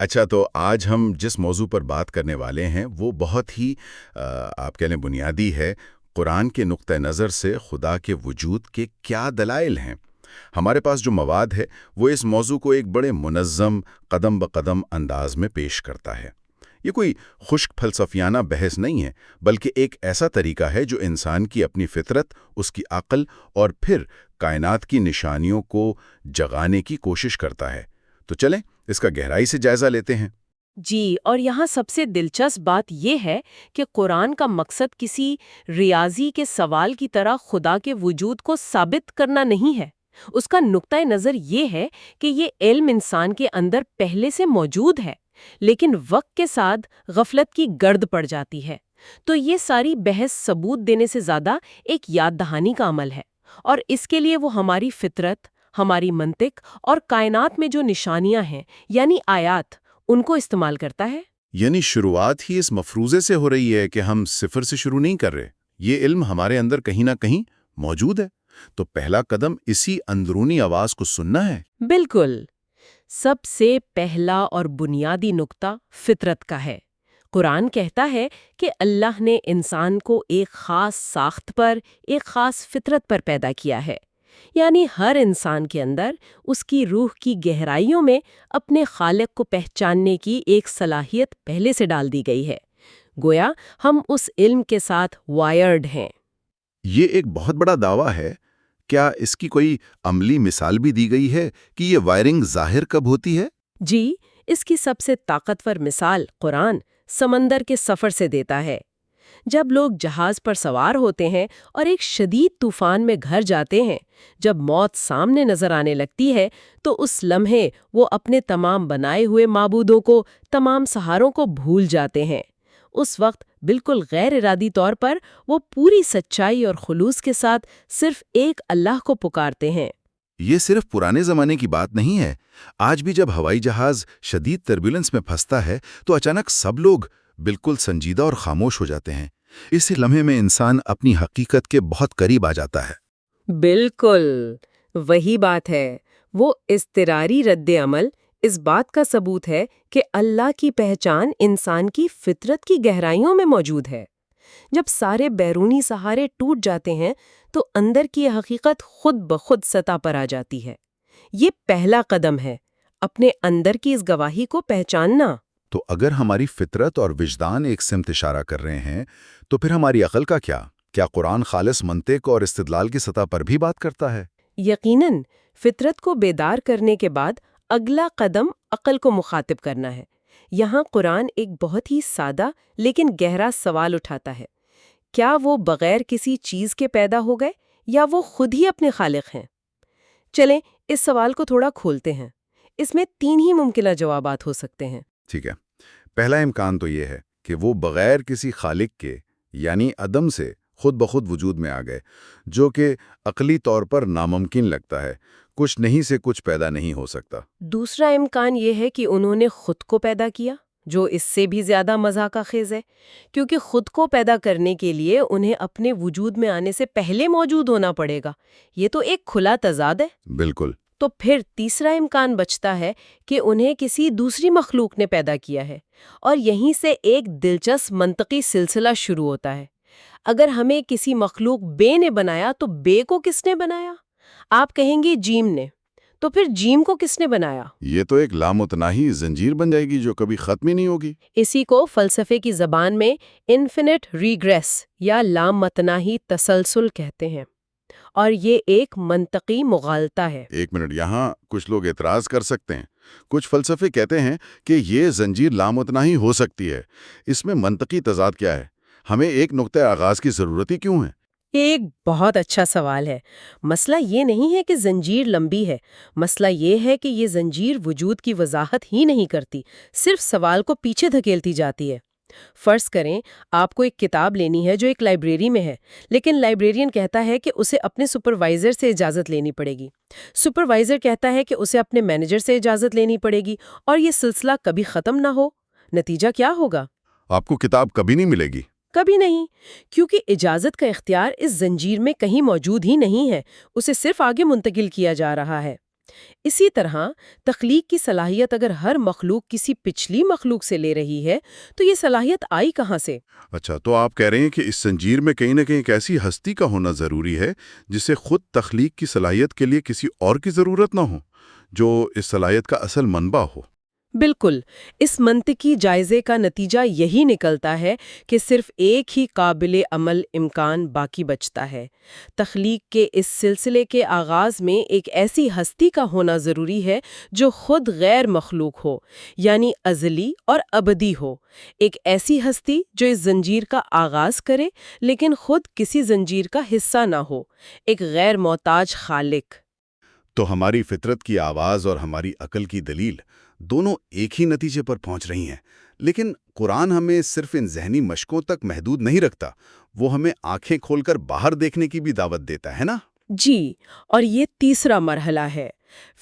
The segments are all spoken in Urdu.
اچھا، تو آج ہم جس موضوع پر بات کرنے والے ہیں وہ بہت ہی آپ کہہ لیں بنیادی ہے۔ قرآن کے نقطہ نظر سے خدا کے وجود کے کیا دلائل ہیں؟ ہمارے پاس جو مواد ہے وہ اس موضوع کو ایک بڑے منظم قدم بقدم انداز میں پیش کرتا ہے۔ یہ کوئی خشک فلسفیانہ بحث نہیں ہے، بلکہ ایک ایسا طریقہ ہے جو انسان کی اپنی فطرت، اس کی عقل اور پھر کائنات کی نشانیوں کو جگانے کی کوشش کرتا ہے۔ تو چلیں اس کا گہرائی سے جائزہ لیتے ہیں۔ جی، اور یہاں سب سے دلچسپ بات یہ ہے کہ قرآن کا مقصد کسی ریاضی کے سوال کی طرح خدا کے وجود کو ثابت کرنا نہیں ہے۔ اس کا نقطہ نظر یہ ہے کہ یہ علم انسان کے اندر پہلے سے موجود ہے، لیکن وقت کے ساتھ غفلت کی گرد پڑ جاتی ہے۔ تو یہ ساری بحث ثبوت دینے سے زیادہ ایک یاد دہانی کا عمل ہے، اور اس کے لیے وہ ہماری فطرت، ہماری منطق اور کائنات میں جو نشانیاں ہیں یعنی آیات، ان کو استعمال کرتا ہے۔ یعنی شروعات ہی اس مفروضے سے ہو رہی ہے کہ ہم صفر سے شروع نہیں کر رہے، یہ علم ہمارے اندر کہیں نہ کہیں موجود ہے۔ تو پہلا قدم اسی اندرونی آواز کو سننا ہے۔ بالکل، سب سے پہلا اور بنیادی نقطہ فطرت کا ہے۔ قرآن کہتا ہے کہ اللہ نے انسان کو ایک خاص ساخت پر، ایک خاص فطرت پر پیدا کیا ہے، یعنی ہر انسان کے اندر اس کی روح کی گہرائیوں میں اپنے خالق کو پہچاننے کی ایک صلاحیت پہلے سے ڈال دی گئی ہے۔ گویا ہم اس علم کے ساتھ وائرڈ ہیں۔ یہ ایک بہت بڑا دعویٰ ہے۔ کیا اس کی کوئی عملی مثال بھی دی گئی ہے کہ یہ وائرنگ ظاہر کب ہوتی ہے؟ جی، اس کی سب سے طاقتور مثال قرآن سمندر کے سفر سے دیتا ہے۔ جب لوگ جہاز پر سوار ہوتے ہیں اور ایک شدید طوفان میں گھر جاتے ہیں، جب موت سامنے نظر آنے لگتی ہے، تو اس لمحے وہ اپنے تمام بنائے ہوئے معبودوں کو، تمام سہاروں کو بھول جاتے ہیں۔ اس وقت بالکل غیر ارادی طور پر وہ پوری سچائی اور خلوص کے ساتھ صرف ایک اللہ کو پکارتے ہیں۔ یہ صرف پرانے زمانے کی بات نہیں ہے۔ آج بھی جب ہوائی جہاز شدید ٹربولنس میں پھنستا ہے تو اچانک سب لوگ بالکل سنجیدہ اور خاموش ہو جاتے ہیں۔ اس لمحے میں انسان اپنی حقیقت کے بہت قریب آ جاتا ہے۔ بالکل وہی بات ہے۔ وہ اضطراری رد عمل اس بات کا ثبوت ہے کہ اللہ کی پہچان انسان کی فطرت کی گہرائیوں میں موجود ہے۔ جب سارے بیرونی سہارے ٹوٹ جاتے ہیں تو اندر کی حقیقت خود بخود سطح پر آ جاتی ہے۔ یہ پہلا قدم ہے، اپنے اندر کی اس گواہی کو پہچاننا۔ تو اگر ہماری فطرت اور وجدان ایک سمت اشارہ کر رہے ہیں تو پھر ہماری عقل کا کیا؟ کیا قرآن خالص منطق اور استدلال کی سطح پر بھی بات کرتا ہے؟ یقیناً، فطرت کو بیدار کرنے کے بعد اگلا قدم عقل کو مخاطب کرنا ہے۔ یہاں قرآن ایک بہت ہی سادہ لیکن گہرا سوال اٹھاتا ہے۔ کیا وہ بغیر کسی چیز کے پیدا ہو گئے یا وہ خود ہی اپنے خالق ہیں؟ چلیں اس سوال کو تھوڑا کھولتے ہیں۔ اس میں 3 ہی ممکنہ جوابات ہو سکتے ہیں۔ ٹھیک ہے، پہلا امکان تو یہ ہے کہ وہ بغیر کسی خالق کے یعنی عدم سے خود بخود وجود میں آ گئے، جو کہ عقلی طور پر ناممکن لگتا ہے۔ کچھ نہیں سے کچھ پیدا نہیں ہو سکتا۔ دوسرا امکان یہ ہے کہ انہوں نے خود کو پیدا کیا، جو اس سے بھی زیادہ مضحکہ خیز ہے، کیونکہ خود کو پیدا کرنے کے لیے انہیں اپنے وجود میں آنے سے پہلے موجود ہونا پڑے گا۔ یہ تو ایک کھلا تضاد ہے۔ بالکل۔ تو پھر تیسرا امکان بچتا ہے کہ انہیں کسی دوسری مخلوق نے پیدا کیا ہے، اور یہیں سے ایک دلچسپ منطقی سلسلہ شروع ہوتا ہے۔ اگر ہمیں کسی مخلوق بے نے بنایا تو بے کو کس نے بنایا؟ آپ کہیں گے جیم نے، تو پھر جیم کو کس نے بنایا؟ یہ تو ایک لامتناہی زنجیر بن جائے گی جو کبھی ختم ہی نہیں ہوگی۔ اسی کو فلسفے کی زبان میں انفینٹ ریگریس یا لامتناہی تسلسل کہتے ہیں، اور یہ ایک منطقی مغالطہ ہے۔ ایک منٹ، یہاں کچھ لوگ اعتراض کر سکتے ہیں۔ کچھ فلسفے کہتے ہیں کہ یہ زنجیر لامتناہی ہو سکتی ہے۔ اس میں منطقی تضاد کیا ہے؟ ہمیں ایک نقطہ آغاز کی ضرورت ہی کیوں ہے؟ ایک بہت اچھا سوال ہے۔ مسئلہ یہ نہیں ہے کہ زنجیر لمبی ہے، مسئلہ یہ ہے کہ یہ زنجیر وجود کی وضاحت ہی نہیں کرتی، صرف سوال کو پیچھے دھکیلتی جاتی ہے۔ فرض کریں آپ کو ایک کتاب لینی ہے جو ایک لائبریری میں ہے، لیکن لائبریرین کہتا ہے کہ اسے اپنے سپروائزر سے اجازت لینی پڑے گی۔ سپروائزر کہتا ہے کہ اسے اپنے مینیجر سے اجازت لینی پڑے گی، اور یہ سلسلہ کبھی ختم نہ ہو۔ نتیجہ کیا ہوگا؟ آپ کو کتاب کبھی نہیں ملے گی۔ کبھی نہیں، کیونکہ اجازت کا اختیار اس زنجیر میں کہیں موجود ہی نہیں ہے، اسے صرف آگے منتقل کیا جا رہا ہے۔ اسی طرح تخلیق کی صلاحیت اگر ہر مخلوق کسی پچھلی مخلوق سے لے رہی ہے تو یہ صلاحیت آئی کہاں سے؟ اچھا، تو آپ کہہ رہے ہیں کہ اس زنجیر میں کہیں نہ کہیں ایک ایسی ہستی کا ہونا ضروری ہے جسے خود تخلیق کی صلاحیت کے لیے کسی اور کی ضرورت نہ ہو، جو اس صلاحیت کا اصل منبع ہو۔ بالکل، اس منطقی جائزے کا نتیجہ یہی نکلتا ہے کہ صرف ایک ہی قابل عمل امکان باقی بچتا ہے۔ تخلیق کے اس سلسلے کے آغاز میں ایک ایسی ہستی کا ہونا ضروری ہے جو خود غیر مخلوق ہو، یعنی ازلی اور ابدی ہو۔ ایک ایسی ہستی جو اس زنجیر کا آغاز کرے لیکن خود کسی زنجیر کا حصہ نہ ہو، ایک غیر محتاج خالق۔ تو ہماری فطرت کی آواز اور ہماری عقل کی دلیل دونوں ایک ہی نتیجے پر پہنچ رہی ہیں، لیکن قرآن ہمیں صرف ان ذہنی مشقوں تک محدود نہیں رکھتا، وہ ہمیں آنکھیں کھول کر باہر دیکھنے کی بھی دعوت دیتا ہے نا؟ جی، اور یہ تیسرا مرحلہ ہے،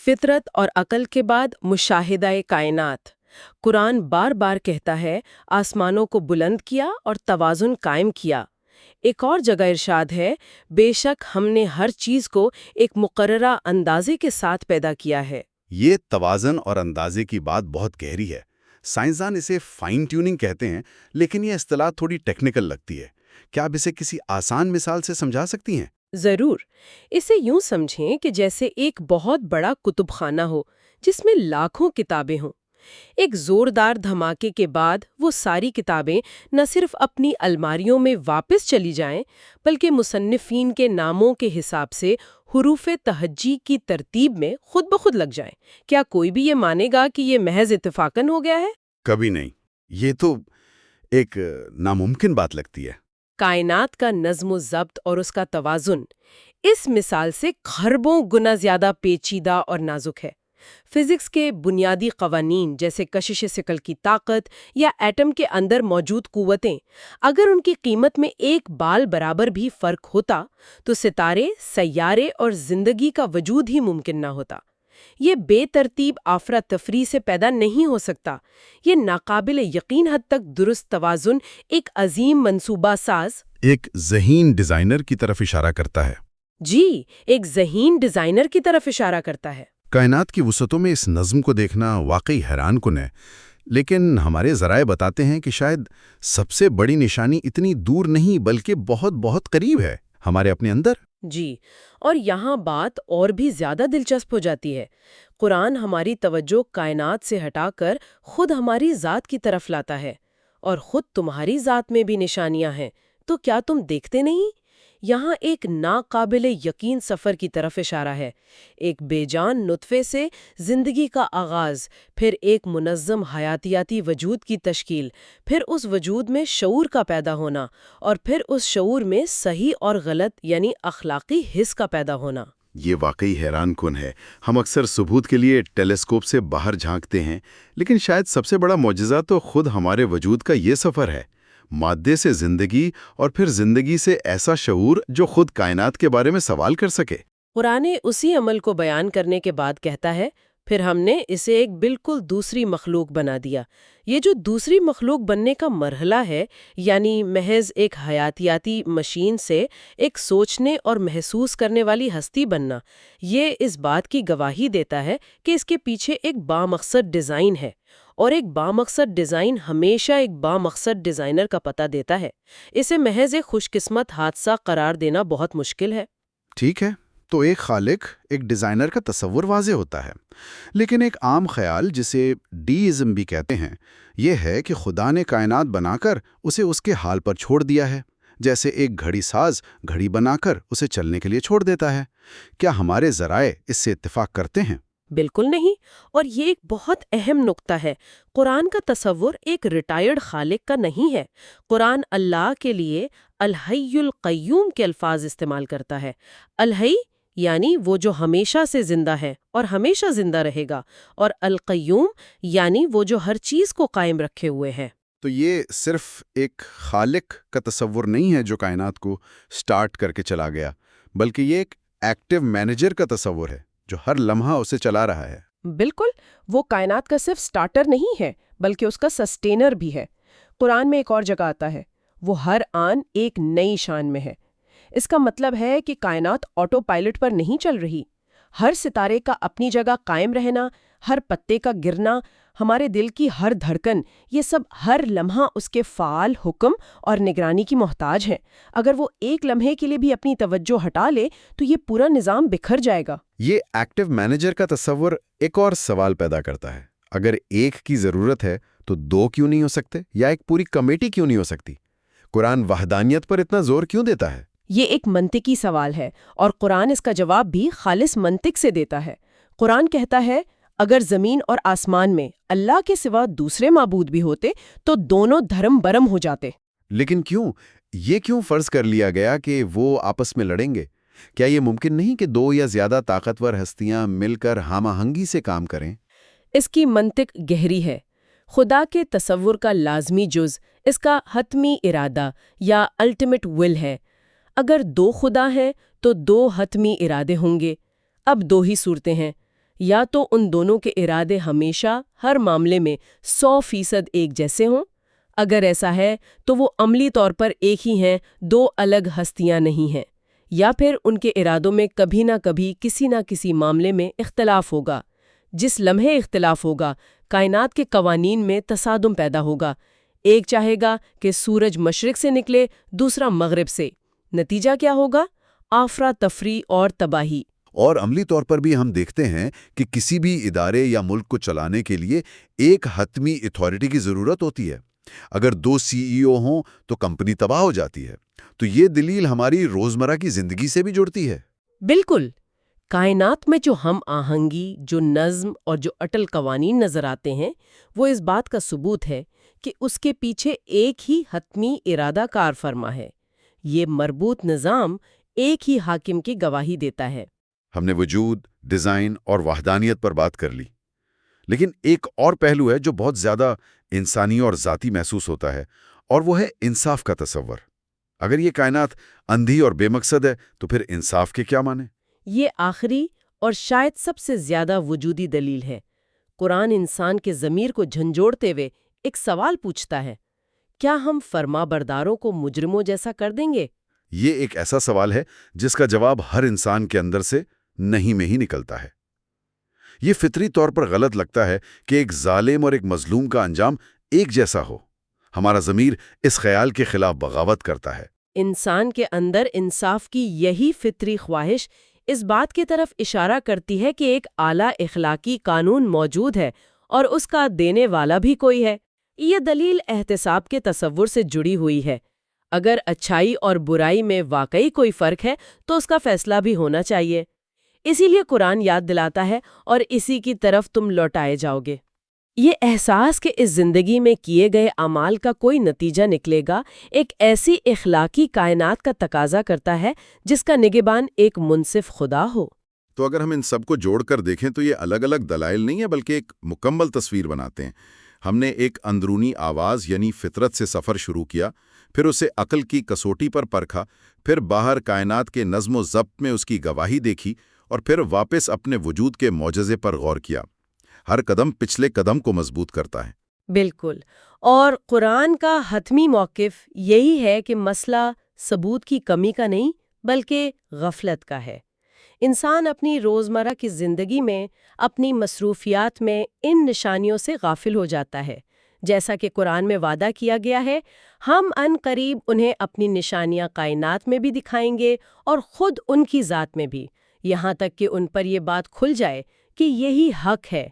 فطرت اور عقل کے بعد مشاہدہ کائنات۔ قرآن بار بار کہتا ہے آسمانوں کو بلند کیا اور توازن قائم کیا۔ ایک اور جگہ ارشاد ہے بے شک ہم نے ہر چیز کو ایک مقررہ اندازے کے ساتھ پیدا کیا ہے۔ یہ توازن اور اندازے کی بات بہت گہری ہے۔ سائنسدان اسے فائن ٹیوننگ کہتے ہیں، لیکن یہ اصطلاح تھوڑی ٹیکنیکل لگتی ہے۔ کیا آپ اسے کسی آسان مثال سے سمجھا سکتی ہیں؟ ضرور، اسے یوں سمجھیں کہ جیسے ایک بہت بڑا کتب خانہ ہو جس میں لاکھوں کتابیں ہوں۔ ایک زوردار دھماکے کے بعد وہ ساری کتابیں نہ صرف اپنی الماریوں میں واپس چلی جائیں بلکہ مصنفین کے ناموں کے حساب سے حروف تہجی کی ترتیب میں خود بخود لگ جائیں۔ کیا کوئی بھی یہ مانے گا کہ یہ محض اتفاقاً ہو گیا ہے؟ کبھی نہیں۔ یہ تو ایک ناممکن بات لگتی ہے۔ کائنات کا نظم و ضبط اور اس کا توازن اس مثال سے خربوں گنا زیادہ پیچیدہ اور نازک ہے۔ فزکس کے بنیادی قوانین جیسے کشش ثقل کی طاقت یا ایٹم کے اندر موجود قوتیں، اگر ان کی قیمت میں ایک بال برابر بھی فرق ہوتا تو ستارے، سیارے اور زندگی کا وجود ہی ممکن نہ ہوتا۔ یہ بے ترتیب افراتفری سے پیدا نہیں ہو سکتا۔ یہ ناقابل یقین حد تک درست توازن ایک عظیم منصوبہ ساز، ایک ذہین ڈیزائنر کی طرف اشارہ کرتا ہے۔ جی، ایک ذہین ڈیزائنر کی طرف اشارہ کرتا ہے۔ کائنات کی وسعتوں میں اس نظم کو دیکھنا واقعی حیران کن ہے، لیکن ہمارے ذرائع بتاتے ہیں کہ شاید سب سے بڑی نشانی اتنی دور نہیں بلکہ بہت بہت قریب ہے، ہمارے اپنے اندر۔ جی، اور یہاں بات اور بھی زیادہ دلچسپ ہو جاتی ہے۔ قرآن ہماری توجہ کائنات سے ہٹا کر خود ہماری ذات کی طرف لاتا ہے، اور خود تمہاری ذات میں بھی نشانیاں ہیں، تو کیا تم دیکھتے نہیں؟ یہاں ایک ناقابل یقین سفر کی طرف اشارہ ہے۔ ایک بے جان نطفے سے زندگی کا آغاز، پھر ایک منظم حیاتیاتی وجود کی تشکیل، پھر اس وجود میں شعور کا پیدا ہونا، اور پھر اس شعور میں صحیح اور غلط یعنی اخلاقی حس کا پیدا ہونا۔ یہ واقعی حیران کن ہے۔ ہم اکثر ثبوت کے لیے ٹیلیسکوپ سے باہر جھانکتے ہیں، لیکن شاید سب سے بڑا معجزہ تو خود ہمارے وجود کا یہ سفر ہے، مادے سے زندگی اور پھر زندگی سے ایسا شعور جو خود کائنات کے بارے میں سوال کر سکے۔ قرآن اسی عمل کو بیان کرنے کے بعد کہتا ہے پھر ہم نے اسے ایک بالکل دوسری مخلوق بنا دیا۔ یہ جو دوسری مخلوق بننے کا مرحلہ ہے، یعنی محض ایک حیاتیاتی مشین سے ایک سوچنے اور محسوس کرنے والی ہستی بننا، یہ اس بات کی گواہی دیتا ہے کہ اس کے پیچھے ایک بامقصد ڈیزائن ہے، اور ایک بامقصد ڈیزائن ہمیشہ ایک بامقصد ڈیزائنر کا پتہ دیتا ہے۔ اسے محض ایک خوش قسمت حادثہ قرار دینا بہت مشکل ہے۔ ٹھیک ہے، تو ایک خالق، ایک ڈیزائنر کا تصور واضح ہوتا ہے، لیکن ایک عام خیال جسے ڈیزم بھی کہتے ہیں یہ ہے کہ خدا نے کائنات بنا کر اسے اس کے حال پر چھوڑ دیا ہے، جیسے ایک گھڑی ساز گھڑی بنا کر اسے چلنے کے لیے چھوڑ دیتا ہے۔ کیا ہمارے ذرائع اس سے اتفاق کرتے ہیں؟ بالکل نہیں، اور یہ ایک بہت اہم نقطہ ہے۔ قرآن کا تصور ایک ریٹائرڈ خالق کا نہیں ہے۔ قرآن اللہ کے لیے الحی القیوم کے الفاظ استعمال کرتا ہے۔ الحی یعنی وہ جو ہمیشہ سے زندہ ہے اور ہمیشہ زندہ رہے گا، اور القیوم یعنی وہ جو ہر چیز کو قائم رکھے ہوئے ہے۔ تو یہ صرف ایک خالق کا تصور نہیں ہے جو کائنات کو سٹارٹ کر کے چلا گیا، بلکہ یہ ایک ایکٹیو مینیجر کا تصور ہے جو ہر لمحہ اسے چلا رہا ہے۔ بالکل، وہ کائنات کا صرف سٹارٹر نہیں ہے بلکہ اس کا سسٹینر بھی ہے۔ قرآن میں ایک اور جگہ آتا ہے، وہ ہر آن ایک نئی شان میں ہے۔ اس کا مطلب ہے کہ کائنات آٹو پائلٹ پر نہیں چل رہی۔ ہر ستارے کا اپنی جگہ قائم رہنا، ہر پتے کا گرنا، ہمارے دل کی ہر دھڑکن، یہ سب ہر لمحہ اس کے فعال حکم اور نگرانی کی محتاج ہیں۔ اگر وہ ایک لمحے کے لیے بھی اپنی توجہ ہٹا لے تو یہ پورا نظام بکھر جائے گا۔ یہ ایکٹیو مینیجر کا تصور ایک اور سوال پیدا کرتا ہے۔ اگر ایک کی ضرورت ہے تو دو کیوں نہیں ہو سکتے، یا ایک پوری کمیٹی کیوں نہیں ہو سکتی؟ قرآن وحدانیت پر اتنا زور کیوں دیتا ہے؟ یہ ایک منطقی سوال ہے، اور قرآن اس کا جواب بھی خالص منطق سے دیتا ہے۔ قرآن کہتا ہے اگر زمین اور آسمان میں اللہ کے سوا دوسرے معبود بھی ہوتے تو دونوں دھرم برم ہو جاتے۔ لیکن کیوں؟ یہ کیوں فرض کر لیا گیا کہ وہ آپس میں لڑیں گے؟ کیا یہ ممکن نہیں کہ دو یا زیادہ طاقتور ہستیاں مل کر ہم آہنگی سے کام کریں؟ اس کی منطق گہری ہے۔ خدا کے تصور کا لازمی جز اس کا حتمی ارادہ یا الٹیمیٹ ول ہے۔ اگر دو خدا ہیں تو دو حتمی ارادے ہوں گے۔ اب دو ہی صورتیں ہیں، یا تو ان دونوں کے ارادے ہمیشہ ہر معاملے میں 100% ایک جیسے ہوں۔ اگر ایسا ہے تو وہ عملی طور پر ایک ہی ہیں، دو الگ ہستیاں نہیں ہیں، یا پھر ان کے ارادوں میں کبھی نہ کبھی کسی نہ کسی معاملے میں اختلاف ہوگا۔ جس لمحے اختلاف ہوگا، کائنات کے قوانین میں تصادم پیدا ہوگا۔ ایک چاہے گا کہ سورج مشرق سے نکلے، دوسرا مغرب سے۔ نتیجہ کیا ہوگا؟ افراتفری اور تباہی۔ اور عملی طور پر بھی ہم دیکھتے ہیں کہ کسی بھی ادارے یا ملک کو چلانے کے لیے ایک حتمی اتھارٹی کی ضرورت ہوتی ہے۔ اگر دو CEO ہوں تو کمپنی تباہ ہو جاتی ہے۔ تو یہ دلیل ہماری روزمرہ کی زندگی سے بھی جڑتی ہے۔ بالکل۔ کائنات میں جو ہم آہنگی، جو نظم اور جو اٹل قوانین نظر آتے ہیں، وہ اس بات کا ثبوت ہے کہ اس کے پیچھے ایک ہی حتمی ارادہ کار فرما ہے۔ یہ مربوط نظام ایک ہی حاکم کی گواہی دیتا ہے۔ ہم نے وجود، ڈیزائن اور وحدانیت پر بات کر لی، لیکن ایک اور پہلو ہے جو بہت زیادہ انسانی اور ذاتی محسوس ہوتا ہے، اور وہ ہے انصاف کا تصور۔ اگر یہ کائنات اندھی اور بے مقصد ہے تو پھر انصاف کے کیا معنی؟ یہ آخری اور شاید سب سے زیادہ وجودی دلیل ہے۔ قرآن انسان کے ضمیر کو جھنجھوڑتے ہوئے ایک سوال پوچھتا ہے، کیا ہم فرما برداروں کو مجرموں جیسا کر دیں گے؟ یہ ایک ایسا سوال ہے جس کا جواب ہر انسان کے اندر سے نہیں میں ہی نکلتا ہے۔ یہ فطری طور پر غلط لگتا ہے کہ ایک ظالم اور ایک مظلوم کا انجام ایک جیسا ہو۔ ہمارا ضمیر اس خیال کے خلاف بغاوت کرتا ہے۔ انسان کے اندر انصاف کی یہی فطری خواہش اس بات کی طرف اشارہ کرتی ہے کہ ایک اعلیٰ اخلاقی قانون موجود ہے اور اس کا دینے والا بھی کوئی ہے۔ یہ دلیل احتساب کے تصور سے جڑی ہوئی ہے۔ اگر اچھائی اور برائی میں واقعی کوئی فرق ہے تو اس کا فیصلہ بھی ہونا چاہیے۔ اسی لیے قرآن یاد دلاتا ہے اور اسی کی طرف تم لوٹائے جاؤ گے۔ یہ احساس کہ اس زندگی میں کیے گئے اعمال کا کوئی نتیجہ نکلے گا، ایک ایسی اخلاقی کائنات کا تقاضا کرتا ہے جس کا نگہبان ایک منصف خدا ہو۔ تو اگر ہم ان سب کو جوڑ کر دیکھیں تو یہ الگ الگ دلائل نہیں ہے، بلکہ ایک مکمل تصویر بناتے ہیں۔ ہم نے ایک اندرونی آواز یعنی فطرت سے سفر شروع کیا، پھر اسے عقل کی کسوٹی پر پرکھا، پھر باہر کائنات کے نظم و ضبط میں اس کی گواہی دیکھی، اور پھر واپس اپنے وجود کے معجزے پر غور کیا۔ ہر قدم پچھلے قدم کو مضبوط کرتا ہے۔ بالکل، اور قرآن کا حتمی موقف یہی ہے کہ مسئلہ ثبوت کی کمی کا نہیں بلکہ غفلت کا ہے۔ انسان اپنی روزمرہ کی زندگی میں، اپنی مصروفیات میں ان نشانیوں سے غافل ہو جاتا ہے۔ جیسا کہ قرآن میں وعدہ کیا گیا ہے، ہم ان قریب انہیں اپنی نشانیاں کائنات میں بھی دکھائیں گے اور خود ان کی ذات میں بھی، یہاں تک کہ ان پر یہ بات کھل جائے کہ یہی حق ہے۔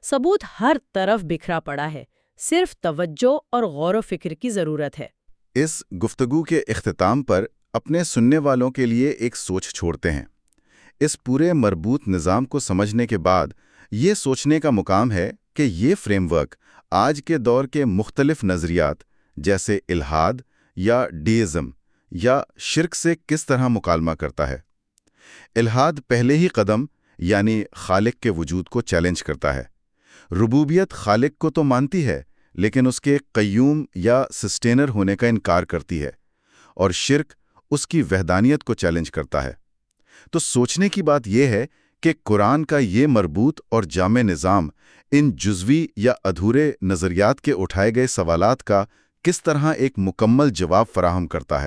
ثبوت ہر طرف بکھرا پڑا ہے، صرف توجہ اور غور و فکر کی ضرورت ہے۔ اس گفتگو کے اختتام پر اپنے سننے والوں کے لیے ایک سوچ چھوڑتے ہیں۔ اس پورے مربوط نظام کو سمجھنے کے بعد یہ سوچنے کا مقام ہے کہ یہ فریم ورک آج کے دور کے مختلف نظریات جیسے الحاد یا ڈیزم یا شرک سے کس طرح مکالمہ کرتا ہے۔ الحاد پہلے ہی قدم یعنی خالق کے وجود کو چیلنج کرتا ہے۔ ربوبیت خالق کو تو مانتی ہے، لیکن اس کے قیوم یا سسٹینر ہونے کا انکار کرتی ہے، اور شرک اس کی وحدانیت کو چیلنج کرتا ہے۔ تو سوچنے کی بات یہ ہے کہ قرآن کا یہ مربوط اور جامع نظام ان جزوی یا ادھورے نظریات کے اٹھائے گئے سوالات کا کس طرح ایک مکمل جواب فراہم کرتا ہے۔